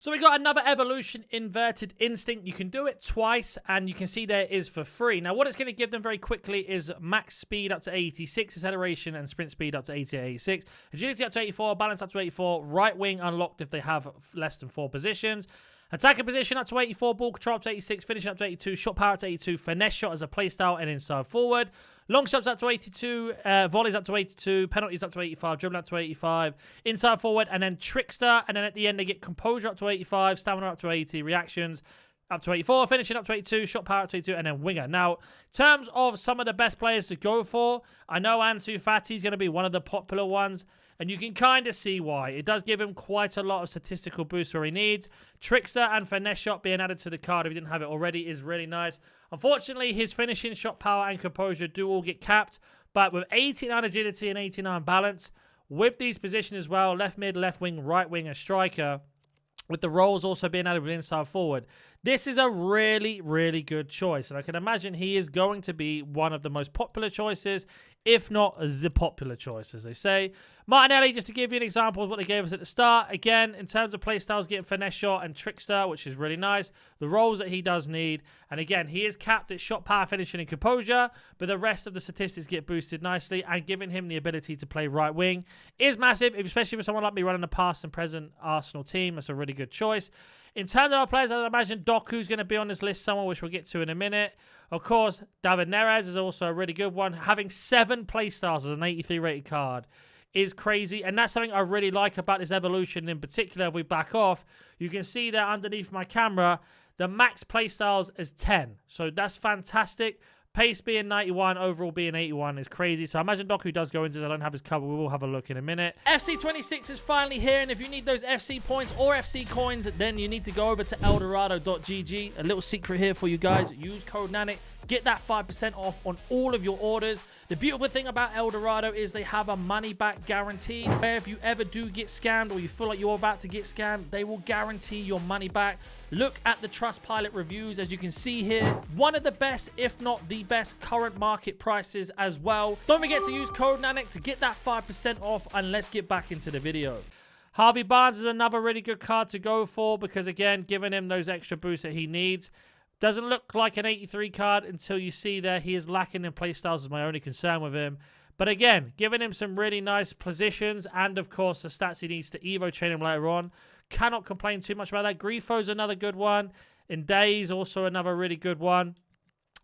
So we got another evolution, Inverted Instinct. You can do it twice, and you can see there it is for free. Now, what it's going to give them very quickly is max speed up to 86, acceleration and sprint speed up to 80, 86, agility up to 84, balance up to 84, right wing unlocked if they have less than 4 positions, attacking position up to 84, ball control up to 86, finishing up to 82, shot power up to 82, finesse shot as a playstyle and inside forward, long shots up to 82, volleys up to 82, penalties up to 85, dribbling up to 85, inside forward, and then trickster, and then at the end they get composure up to 85, stamina up to 80, reactions up to 84, finishing up to 82, shot power up to 82, and then winger. Now, in terms of some of the best players to go for, I know Ansu Fati is going to be one of the popular ones, and you can kind of see why. It does give him quite a lot of statistical boost where he needs. Trickster and finesse shot being added to the card if he didn't have it already is really nice. Unfortunately, his finishing, shot power, and composure do all get capped, but with 89 agility and 89 balance, with these positions as well, left mid, left wing, right wing, and striker, with the roles also being added with inside forward, this is a really, really good choice. And I can imagine he is going to be one of the most popular choices, if not the popular choice, as they say. Martinelli, just to give you an example of what they gave us at the start. Again, in terms of playstyles, getting finesse shot and trickster, which is really nice. The roles that he does need. And again, he is capped at shot power, finishing, and composure, but the rest of the statistics get boosted nicely, and giving him the ability to play right wing is massive, especially for someone like me running a past and present Arsenal team. That's a really good choice. In terms of our players, I imagine Doku's going to be on this list somewhere, which we'll get to in a minute. Of course, David Neres is also a really good one. Having 7 playstyles as an 83 rated card is crazy, and that's something I really like about this evolution. In particular, if we back off, you can see that underneath my camera, the max playstyles is 10. So that's fantastic. Pace being 91, overall being 81 is crazy. So I imagine Doku does go into this. I don't have his cover. We will have a look in a minute. FC26 is finally here, and if you need those FC points or FC coins, then you need to go over to eldorado.gg. A little secret here for you guys. Use code NaNNiK. Get that 5% off on all of your orders. The beautiful thing about Eldorado is they have a money-back guarantee, where if you ever do get scammed or you feel like you're about to get scammed, they will guarantee your money back. Look at the Trustpilot reviews, as you can see here. One of the best, if not the best, current market prices as well. Don't forget to use code NaNNiK to get that 5% off, and let's get back into the video. Harvey Barnes is another really good card to go for because, again, giving him those extra boosts that he needs. Doesn't look like an 83 card until you see there he is lacking in playstyles is my only concern with him. But again, giving him some really nice positions and, of course, the stats he needs to Evo chain him later on. Cannot complain too much about that. Grifo's another good one. Inde's also another really good one.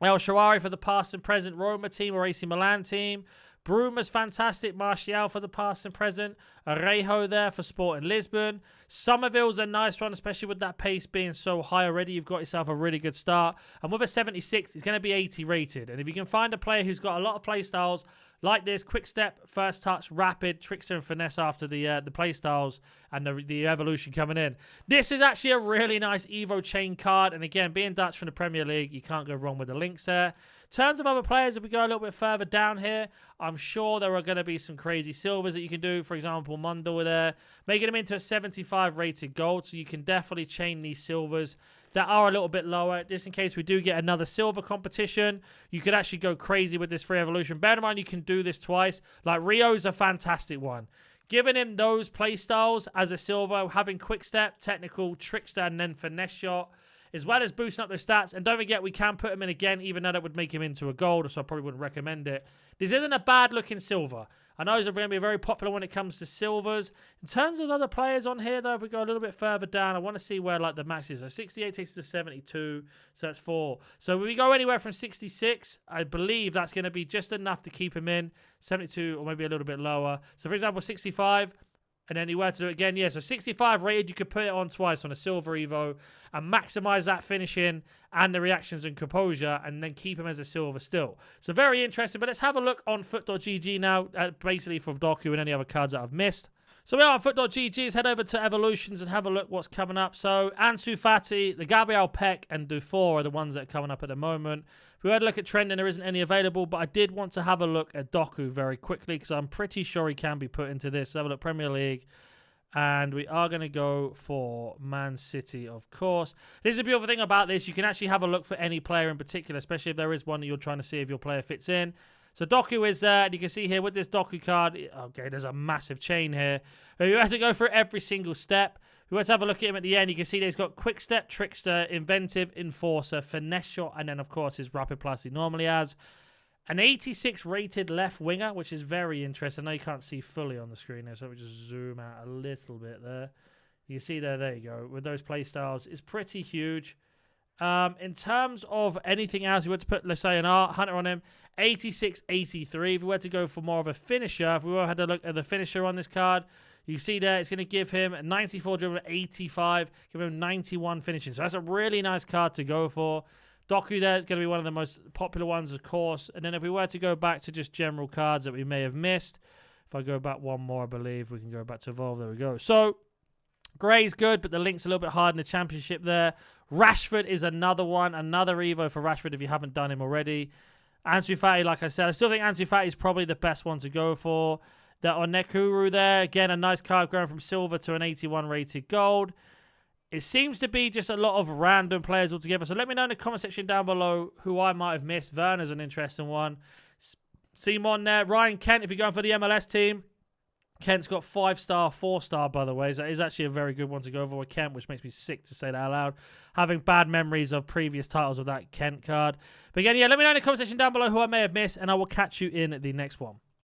El Shaarawy for the past and present Roma team or AC Milan team. Bruma's fantastic. Martial for the past and present. Arejo there for Sporting Lisbon. Somerville's a nice one, especially with that pace being so high already. You've got yourself a really good start. And with a 76, he's going to be 80 rated. And if you can find a player who's got a lot of play styles like this, quick step, first touch, rapid, trickster, and finesse after the play styles and the evolution coming in, this is actually a really nice Evo chain card. And again, being Dutch from the Premier League, you can't go wrong with the links there. In terms of other players, if we go a little bit further down here, I'm sure there are going to be some crazy silvers that you can do. For example, Mundo there, making him into a 75 rated gold. So you can definitely chain these silvers that are a little bit lower. Just in case we do get another silver competition, you could actually go crazy with this free evolution. Bear in mind, you can do this twice. Like Rio's a fantastic one. Giving him those play styles as a silver, having quick step, technical, trickster, and then finesse shot, as well as boosting up the stats. And don't forget, we can put him in again, even though that would make him into a gold, so I probably wouldn't recommend it. This isn't a bad-looking silver. I know he's going to be very popular when it comes to silvers. In terms of other players on here, though, if we go a little bit further down, I want to see where like the max is. So 68 takes it to 72, so that's 4. So when we go anywhere from 66, I believe that's going to be just enough to keep him in. 72 or maybe a little bit lower. So for example, 65... and then you were to do it again, yeah. So 65 rated, you could put it on twice on a silver Evo and maximize that finishing and the reactions and composure, and then keep him as a silver still. So very interesting. But let's have a look on foot.gg now, basically for Doku and any other cards that I've missed. So we are on foot.gg. Let's head over to Evolutions and have a look what's coming up. So Ansu Fati, the Gabriel Peck, and Dufour are the ones that are coming up at the moment. If we had a look at trending, there isn't any available, but I did want to have a look at Doku very quickly because I'm pretty sure he can be put into this. So have a look, Premier League. And we are going to go for Man City, of course. This is a beautiful thing about this. You can actually have a look for any player in particular, especially if there is one that you're trying to see if your player fits in. So Doku is there, and you can see here with this Doku card, okay, there's a massive chain here. You have to go through every single step. If we were to have a look at him at the end, you can see that he's got Quick Step, Trickster, Inventive, Enforcer, Finesse Shot, and then, of course, his Rapid Plus he normally has. An 86 rated left winger, which is very interesting. I know you can't see fully on the screen there, so let me just zoom out a little bit there. You see there you go. With those play styles, it's pretty huge. In terms of anything else, we were to put, let's say, an Art Hunter on him, 86, 83. If we were to go for more of a finisher, if we were had a look at the finisher on this card, you see there, it's going to give him 94 dribble, 85, give him 91 finishing. So that's a really nice card to go for. Doku there is going to be one of the most popular ones, of course. And then if we were to go back to just general cards that we may have missed, if I go back one more, I believe we can go back to Evolve. There we go. So Gray's good, but the link's a little bit hard in the championship there. Rashford is another one, another Evo for Rashford if you haven't done him already. Ansu Fati, like I said, I still think Ansu Fati is probably the best one to go for. The Onekuru there, again, a nice card going from silver to an 81 rated gold. It seems to be just a lot of random players altogether. So let me know in the comment section down below who I might have missed. Werner's an interesting one. Simon there. Ryan Kent, if you're going for the MLS team. Kent's got 5-star, 4-star, by the way. So that is actually a very good one to go for with Kent, which makes me sick to say that out loud. Having bad memories of previous titles of that Kent card. But again, yeah, let me know in the comment section down below who I may have missed, and I will catch you in the next one.